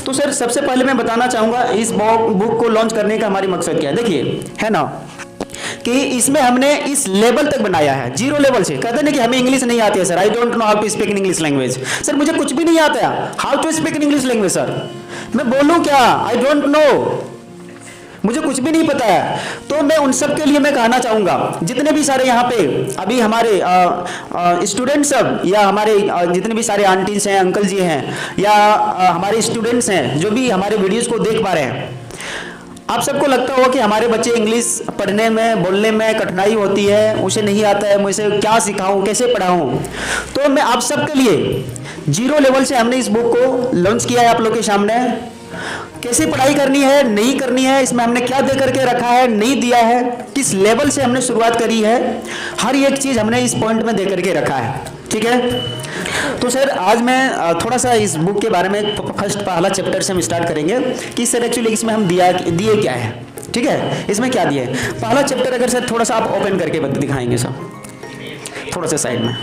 तो सर सबसे पहले मैं बताना चाहूँगा इस बुक को लॉन्च करने का हमारी मकसद क्या है। देखिए है ना कि इसमें हमने इस लेवल तक बनाया है, 0 लेवल से। कहते हैं ना कि हमें इंग्लिश नहीं आती है sir, I don't know how to speak in English language. Sir मुझे कुछ भी नहीं आता है, how to speak in English language sir, मैं बोलूँ क्या, आई डोंट नो, मुझे कुछ भी नहीं पता है। तो मैं उन सब के लिए मैं कहना चाहूँगा, जितने भी सारे यहाँ पे अभी हमारे स्टूडेंट्स सब, या हमारे जितने भी सारे आंटीज हैं, अंकल जी हैं, या हमारे स्टूडेंट्स हैं जो भी हमारे वीडियोस को देख पा रहे हैं, आप सबको लगता होगा कि हमारे बच्चे इंग्लिश पढ़ने में, बोलने में कठिनाई होती है, उसे नहीं आता है, मुझे क्या सिखाऊं, कैसे पढ़ाऊं। तो मैं आप सबके लिए 0 लेवल से हमने इस बुक को लॉन्च किया है आप लोग के सामने। कैसे पढ़ाई करनी है, नहीं करनी है, इसमें हमने क्या दे करके रखा है, नहीं दिया है, किस लेवल से हमने शुरुआत करी है, हर एक चीज हमने इस पॉइंट में दे करके रखा है। ठीक है, तो सर आज मैं थोड़ा सा इस बुक के बारे में फर्स्ट पहला चैप्टर से हम स्टार्ट करेंगे कि सर एक्चुअली इसमें हम दिए क्या है। ठीक है, इसमें क्या दिए है। पहला चैप्टर अगर सर थोड़ा सा आप ओपन करके दिखाएंगे सर, थोड़ा सा साइड में,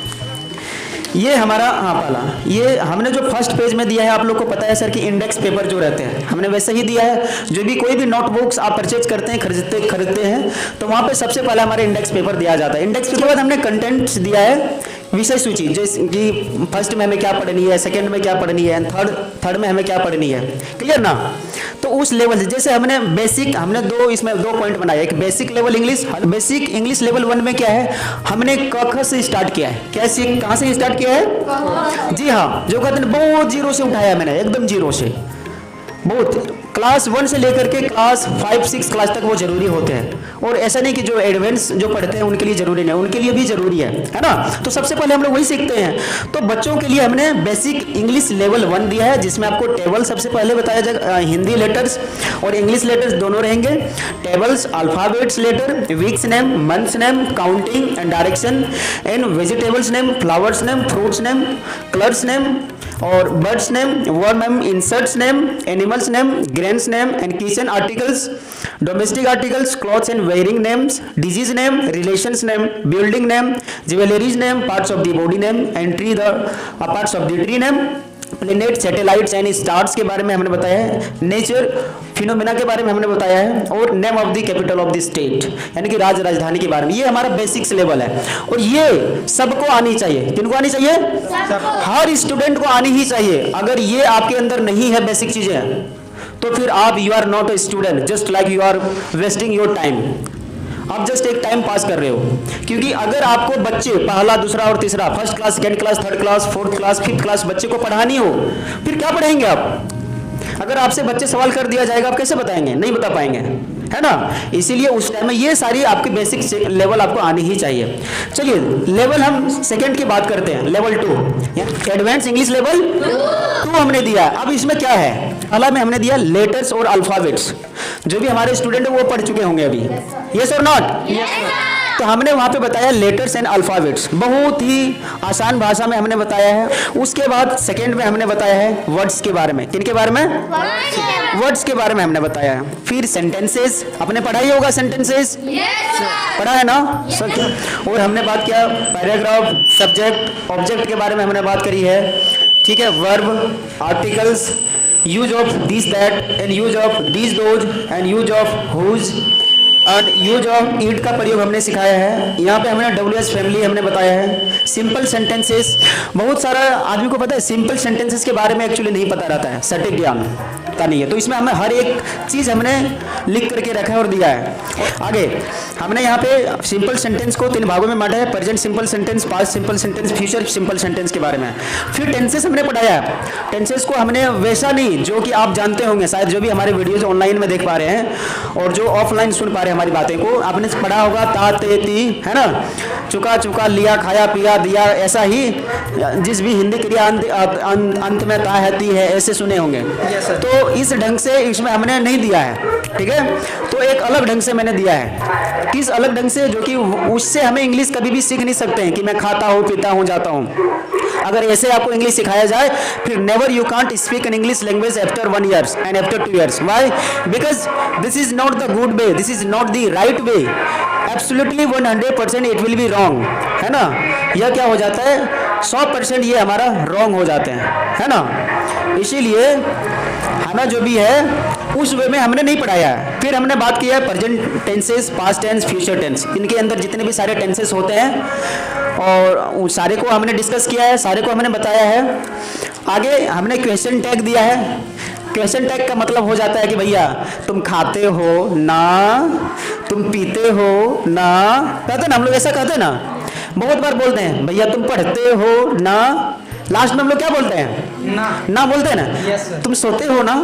ये हमारा पहला, ये हमने जो फर्स्ट पेज में दिया है, आप लोग को पता है सर कि इंडेक्स पेपर जो रहते हैं हमने वैसे ही दिया है। जो भी कोई भी नोटबुक्स आप परचेज करते हैं, खरीदते हैं, तो वहाँ पे सबसे पहले हमारे इंडेक्स पेपर दिया जाता है। इंडेक्स पेपर के बाद हमने कंटेंट्स दिया है, विषय सूची, जैसे कि फर्स्ट में हमें क्या पढ़नी है, सेकंड में क्या पढ़नी है, थर्ड में हमें क्या पढ़नी है। क्लियर ना। तो उस लेवल से जैसे हमने बेसिक, हमने इसमें दो पॉइंट बनाया, एक basic level English. Basic English level 1 में क्या है, हमने क ख से स्टार्ट किया है। कैसे, कहाँ से स्टार्ट किया है, जी हाँ, जो कहते हैं बहुत 0 से उठाया मैंने, एकदम 0 से, बहुत क्लास 1 से लेकर के क्लास 5-6 क्लास तक वो जरूरी होते हैं। और ऐसा नहीं कि जो एडवांस जो पढ़ते हैं उनके लिए जरूरी नहीं, उनके लिए भी जरूरी है ना। तो सबसे पहले हम लोग वही सीखते हैं। तो बच्चों के लिए हमने बेसिक इंग्लिश लेवल 1 दिया है, जिसमें आपको टेबल सबसे पहले बताया जाएगा, हिंदी लेटर्स और इंग्लिश लेटर्स दोनों रहेंगे। Tables, alphabets letter, weeks name, months name, counting and direction and vegetables name, flowers name, fruits name, colours name और birds name, word name, insects name, animals name, grains name and kitchen articles, domestic articles, clothes and wearing names, disease name, relations name, building name, jewelleries name, parts of the body name and tree the parts of the tree name, planet, satellites and stars के बारे में हमने बताया है, nature phenomena के बारे में हमने बताया है, और name of the capital of the state, यानी कि राजधानी के बारे में। ये हमारा बेसिक्स लेवल है और ये सबको आनी चाहिए। किनको आनी चाहिए, हर स्टूडेंट को आनी ही चाहिए। अगर ये आपके अंदर नहीं है बेसिक चीजें, तो फिर आप you are not a student, just like you are wasting your time. आप जस्ट एक टाइम पास कर रहे हो। क्योंकि अगर आपको बच्चे पहला, दूसरा और तीसरा, first class, second class, third class, fourth class, fifth class बच्चे को पढ़ानी हो, फिर क्या पढ़ाएंगे आप। अगर आपसे बच्चे सवाल कर दिया जाएगा, आप कैसे बताएंगे, नहीं बता पाएंगे, है ना। इसीलिए उस टाइम में ये सारी आपकी बेसिक लेवल आपको आनी ही चाहिए। चलिए लेवल हम सेकंड की बात करते हैं, लेवल 2, एडवांस इंग्लिश लेवल 2 हमने दिया। अब इसमें क्या है, पहला में हमने दिया लेटर्स और अल्फाबेट्स। जो भी हमारे स्टूडेंट है वो पढ़ चुके होंगे अभी, यस और नॉट। तो हमने वहां पे बताया लेटर्स एंड अल्फाबेट्स, बहुत ही आसान भाषा में हमने बताया है। उसके बाद सेकंड में हमने बताया है वर्ड्स के बारे में। किनके बारे में, वर्ड्स के बारे में हमने बताया है। फिर सेंटेंसेस, आपने पढ़ा ही होगा सेंटेंसेस, पढ़ा है ना। और हमने बात किया पैराग्राफ, सब्जेक्ट, ऑब्जेक्ट के बारे में हमने बात करी है। ठीक है, verb, articles, use of this that and use of this those and use of whose और यूज ऑफ इट का प्रयोग हमने सिखाया है। यहाँ पे हमने WH फैमिली हमने बताया है। सिंपल सेंटेंसेस, बहुत सारा आदमी को पता है सिंपल सेंटेंसेस के बारे में एक्चुअली नहीं पता रहता है, सटीक ज्ञान का नहीं है। तो इसमें हमें हर एक चीज़ हमने लिख करके रखा है और दिया है। आगे हमने यहाँ पे सिंपल सेंटेंस को 3 भागों में बांटा है, present simple sentence, past simple sentence, future simple sentence के बारे में। फिर टेंसेस हमने पढ़ाया है। टेंसेस को हमने वैसा नहीं जो कि आप जानते होंगे शायद, जो भी हमारे वीडियोज ऑनलाइन में देख पा रहे हैं और जो ऑफलाइन सुन पा रहे हैं हमारी बातें को, आपने पढ़ा होगा ता ते ती, है ना, चुका चुका, लिया खाया पिया दिया, ऐसा ही जिस भी हिंदी क्रिया अंत में ता है ती है, ऐसे सुने होंगे। तो इस ढंग से इसमें हमने नहीं दिया है। ठीक है, तो एक अलग ढंग से मैंने दिया है। किस अलग ढंग से, जो कि उससे हमें इंग्लिश कभी भी सीख नहीं सकते हैं कि मैं खाता हूँ, पीता हूँ, जाता हूँ। अगर ऐसे आपको इंग्लिश सिखाया जाए, फिर never you can't speak in English language after 1 year and after 2 years। Why? Because this is not the good way, this is not the right way. Absolutely 100% it will be wrong, है ना। यह क्या हो जाता है, 100% ये हमारा wrong हो जाते हैं, है ना। इसीलिए हमें जो भी है उस वे में हमने नहीं पढ़ाया है। फिर हमने बात किया है present tenses, past tense, future tense, इनके अंदर जितने भी सारे टेंसेस होते हैं और उस सारे को हमने डिस्कस किया है, सारे को हमने बताया है। आगे हमने क्वेश्चन टैग दिया है। क्वेश्चन टैग का मतलब हो जाता है कि भैया तुम खाते हो ना, तुम पीते हो ना, कहते ना हम लोग, ऐसा कहते ना, बहुत बार बोलते हैं भैया तुम पढ़ते हो ना, लास्ट में हम लोग क्या बोलते हैं? ना बोलते हैं ना। तुम सोते हो ना,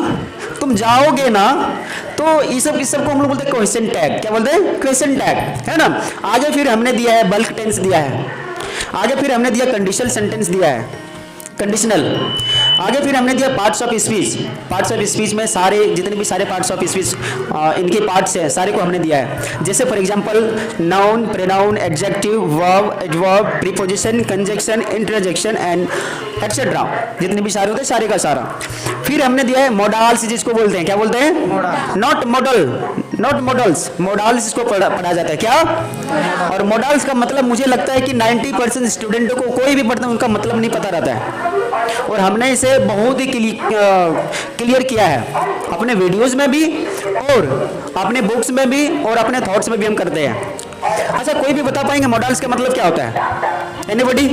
तुम जाओगे ना, तो इस सब को हम लोग बोलते हैं क्वेश्चन टैग। क्या बोलते हैं? क्वेश्चन टैग, है ना। आगे फिर हमने दिया है बल्क टेंस दिया है, आगे फिर हमने दिया कंडीशनल सेंटेंस दिया है, कंडीशनल। आगे फिर हमने दिया parts of speech. Parts of speech में सारे जितने भी सारे पार्ट्स ऑफ स्पीच इनके पार्ट्स हैं, सारे को हमने दिया है। जैसे for example noun, pronoun, adjective, verb, adverb, preposition, conjunction, interjection and etcetera, जितने भी सारे होते हैं सारे का सारा। फिर हमने दिया है मॉडल्स, जिसको बोलते हैं, क्या बोलते हैं? Not model, not models, models इसको पढ़ा जाता है। क्या? और मॉडल्स का मतलब मुझे लगता है कि 90% स्टूडेंटों को, कोई भी पढ़ते हैं उनका मतलब नहीं पता रहता है, और हमने इसे बहुत ही क्लियर किया है अपने वीडियोस में भी और अपने बुक्स में भी और अपने थॉट्स में भी हम करते हैं। अच्छा, कोई भी बता पाएंगे मॉडल्स का मतलब क्या होता है? एनीबॉडी?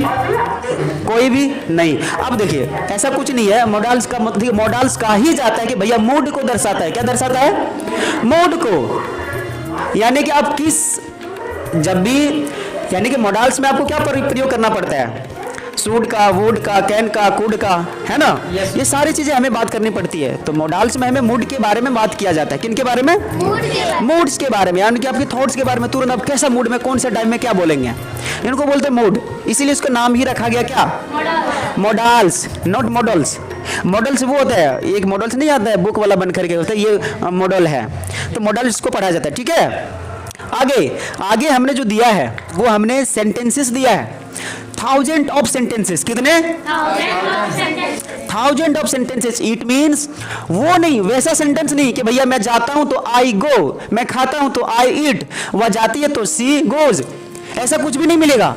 कोई भी नहीं। अब देखिए ऐसा कुछ नहीं है, मॉडल्स का मतलब मॉडल्स कहा ही जाता है कि भैया मूड को दर्शाता है। क्या दर्शाता है? मूड को। यानी कि आप किस, जब भी, यानी कि मॉडल्स में आपको क्या प्रयोग करना पड़ता है? सूड का, वुड का, कैन का, कुड का, है ना। ये सारी चीजें हमें बात करनी पड़ती है। तो मॉडल्स में हमें मूड के बारे में बात किया जाता है। किन के बारे में? मूड्स के बारे में, यानी कि आपके थॉट्स के बारे में, तुरंत आप कैसा मूड में, कौन से टाइम में क्या बोलेंगे, इनको बोलते हैं मूड। इसीलिए इसका नाम ही रखा गया क्या? Models, not models. मॉडल्स वो होता है, एक मॉडल्स नहीं आता है बुक वाला बन करके, होता है ये मॉडल है, तो मॉडल इसको पढ़ा जाता है। ठीक है। आगे हमने जो दिया है वो हमने सेंटेंसेस दिया है, 1000 ऑफ सेंटेंसेस। कितने? 1000 ऑफ सेंटेंसेस। इट मीन्स वो नहीं, वैसा सेंटेंस नहीं कि भैया मैं जाता हूं तो आई गो, मैं खाता हूं तो आई ईट, वह जाती है तो सी गोज, ऐसा कुछ भी नहीं मिलेगा।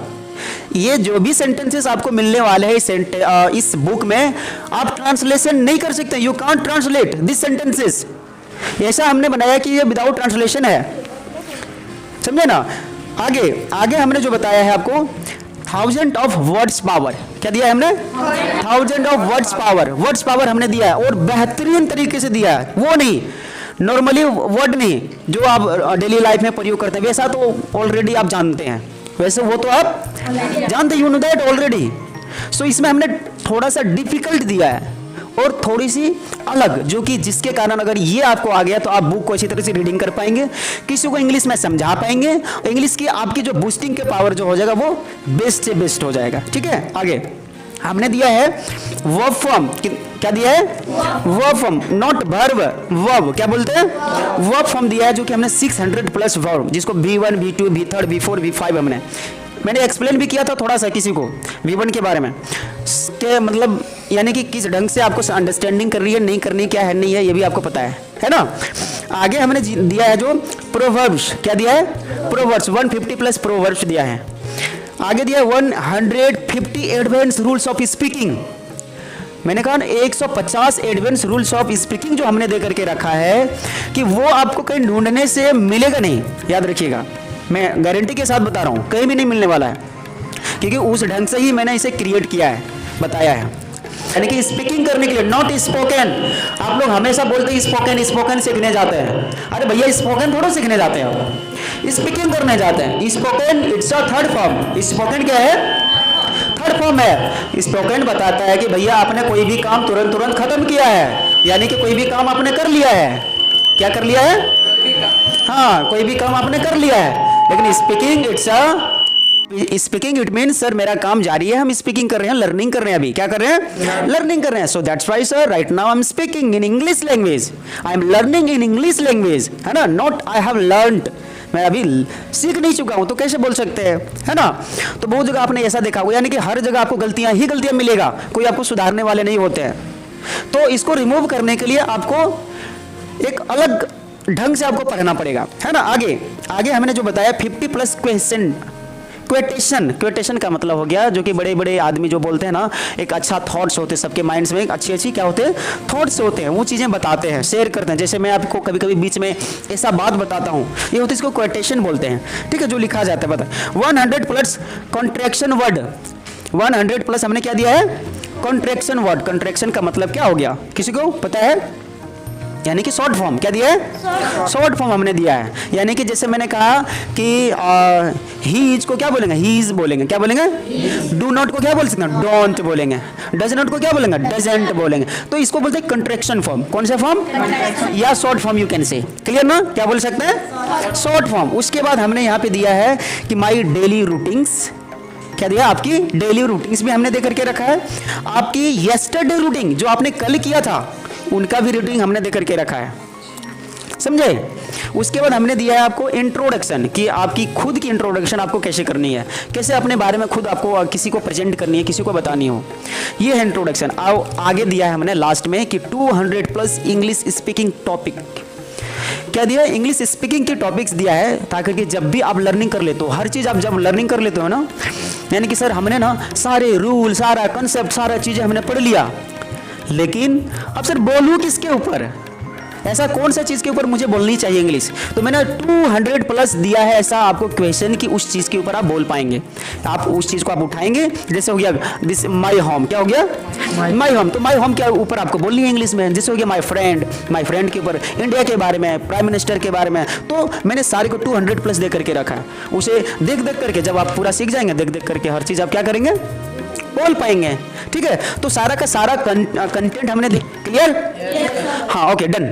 ये जो भी सेंटेंसेस आपको मिलने वाले हैं इस बुक में, आप ट्रांसलेशन नहीं कर सकते। You can't translate this sentences. ऐसा हमने बनाया कि ये विदाउट ट्रांसलेशन है, समझे ना। आगे हमने जो बताया है आपको 1000 ऑफ वर्ड्स पावर। क्या दिया है हमने? 1000 of words power. Words power हमने दिया है और बेहतरीन तरीके से दिया है। वो नहीं नॉर्मली वर्ड नहीं जो आप डेली लाइफ में प्रयोग करते हैं, वैसा तो ऑलरेडी आप जानते हैं, वैसे वो तो आप जानते, यू नो दैट ऑलरेडी। सो इसमें हमने थोड़ा सा डिफिकल्ट दिया है और थोड़ी सी अलग, जो कि जिसके कारण अगर ये आपको आ गया तो आप बुक को अच्छी तरह से रीडिंग कर पाएंगे, किसी को इंग्लिश में समझा पाएंगे, इंग्लिश की आपकी जो बूस्टिंग के पावर जो हो जाएगा वो बेस्ट से बेस्ट हो जाएगा। ठीक है। आगे हमने दिया है वर्ब फॉर्म। क्या दिया है? Verb form, not verb, verb. क्या बोलते हैं? वर्ब फॉर्म दिया है, जो कि हमने 600 प्लस वर्ब, जिसको V1, V2, V3, V4, V5 मैंने एक्सप्लेन भी किया था थोड़ा सा किसी को V1 के बारे में, के मतलब यानी कि किस ढंग से आपको अंडरस्टैंडिंग कर रही है, नहीं करनी, क्या है नहीं है, ये भी आपको पता है ना। आगे हमने दिया है जो प्रोवर्ब्स। क्या दिया है? प्रोवर्ब्स, 150 प्लस प्रोवर्ब्स दिया है। आगे दिया 150 एडवांस रूल्स ऑफ स्पीकिंग। मैंने कहा 150 एडवांस रूल्स ऑफ स्पीकिंग जो हमने दे करके रखा है कि वो आपको कहीं ढूंढने से मिलेगा नहीं, याद रखिएगा, मैं गारंटी के साथ बता रहा हूँ, कहीं भी नहीं मिलने वाला है, क्योंकि उस ढंग से ही मैंने इसे क्रिएट किया है, बताया है। यानी कि स्पीकिंग करने के लिए, नॉट स्पोकन। आप लोग हमेशा बोलते हैं स्पोकन, स्पोकन सीखने जाते हैं। अरे भैया स्पोकन थोड़ा सीखने जाते हैं, आप स्पीकिंग करने जाते हैं। Spoken it's a third form. Spoken क्या है? थर्ड फॉर्म है। स्पोकन बताता है कि भैया आपने कोई भी काम तुरंत खत्म किया है, यानी कि कोई भी काम आपने कर लिया है। क्या कर लिया है? हाँ, कोई भी काम आपने कर लिया है। लेकिन speaking it's a speaking it means sir मेरा काम जारी है, हम स्पीकिंग कर रहे हैं, लर्निंग कर रहे हैं। अभी क्या कर रहे हैं? लर्निंग कर रहे हैं। So that's why sir right now I am speaking in English language, I am learning in English language, है ना, नॉट आई हैव लर्नड। मैं अभी सीख नहीं चुका हूं तो कैसे बोल सकते हैं, है ना। तो बहुत जगह आपने ऐसा देखा होगा, यानी कि हर जगह आपको गलतियां ही गलतियां मिलेगा, कोई आपको सुधारने वाले नहीं होते हैं। तो इसको रिमूव करने के लिए आपको एक अलग ढंग से आपको पढ़ना पड़ेगा, है ना। आगे हमने जो बताया 50 प्लस क्वेटेशन, क्वेटेशन का मतलब हो गया जो कि बड़े बड़े आदमी जो बोलते हैं ना, एक अच्छा थॉट्स होते हैं सबके माइंड्स में, एक अच्छी अच्छी क्या होते हैं, थॉट्स होते हैं, वो चीज़ें बताते हैं, शेयर करते हैं। जैसे मैं आपको कभी कभी बीच में ऐसा बात बताता हूँ, ये होते इसको क्वेटेशन बोलते हैं, ठीक है, जो लिखा जाता है। पता 100 प्लस कॉन्ट्रैक्शन वर्ड, 100 प्लस हमने क्या दिया है, कॉन्ट्रैक्शन वर्ड। कॉन्ट्रैक्शन का मतलब क्या हो गया, किसी को पता है? यानी कि शॉर्ट फॉर्म, क्या दिया है, शॉर्ट फॉर्म हमने दिया है। यानी कि जैसे मैंने कहा कि ही इज को क्या बोलेंगे, ही इज बोलेंगे, क्या बोलेंगे, डू नॉट को क्या बोल सकते हैं, डोंट बोलेंगे, डज नॉट को क्या बोलेंगे, डजंट बोलेंगे। तो इसको बोलते हैं कंट्रैक्शन फॉर्म। कौन सा फॉर्म, या short form you can say, clear ना, क्या बोल सकते हैं, शॉर्ट फॉर्म। उसके बाद हमने यहाँ पे दिया है कि माई डेली रूटीन्स, क्या दिया, आपकी डेली रूटीन्स भी हमने दे करके रखा है। आपकी यस्टरडे रूटीन जो आपने कल किया था, उनका भी रूटीन हमने दे करके रखा है, समझे। उसके बाद हमने दिया है आपको इंट्रोडक्शन, कि आपकी खुद की इंट्रोडक्शन आपको कैसे करनी है, कैसे अपने बारे में खुद आपको किसी को प्रेजेंट करनी है, किसी को बतानी हो, ये है इंट्रोडक्शन। आगे दिया है हमने लास्ट में कि 200 प्लस इंग्लिश स्पीकिंग टॉपिक, क्या दिया है, इंग्लिश स्पीकिंग के टॉपिक्स दिया है, ताकि कि जब भी आप लर्निंग कर लेते हो, हर चीज़ आप जब लर्निंग कर लेते हो ना, यानी कि सर हमने ना सारे रूल, सारा कंसेप्ट, सारा चीज़ें हमने पढ़ लिया, लेकिन अब सर बोलूँ किसके ऊपर, ऐसा कौन सा चीज़ के ऊपर मुझे बोलनी चाहिए इंग्लिश। तो मैंने 200 प्लस दिया है ऐसा आपको क्वेश्चन कि उस चीज़ के ऊपर आप बोल पाएंगे, आप उस चीज़ को आप उठाएंगे। जैसे हो गया दिस माई होम, क्या हो गया, माई होम, तो माई होम के ऊपर आपको बोलनी है इंग्लिश में। जैसे हो गया माई फ्रेंड, माई फ्रेंड के ऊपर, इंडिया के बारे में, प्राइम मिनिस्टर के बारे में। तो मैंने सारे को 200 प्लस दे करके रखा है। उसे देख देख करके जब आप पूरा सीख जाएंगे, देख देख करके हर चीज़ आप क्या करेंगे, बोल पाएंगे, ठीक है। तो सारा का सारा कंटेंट हमने क्लियर, हाँ ओके डन।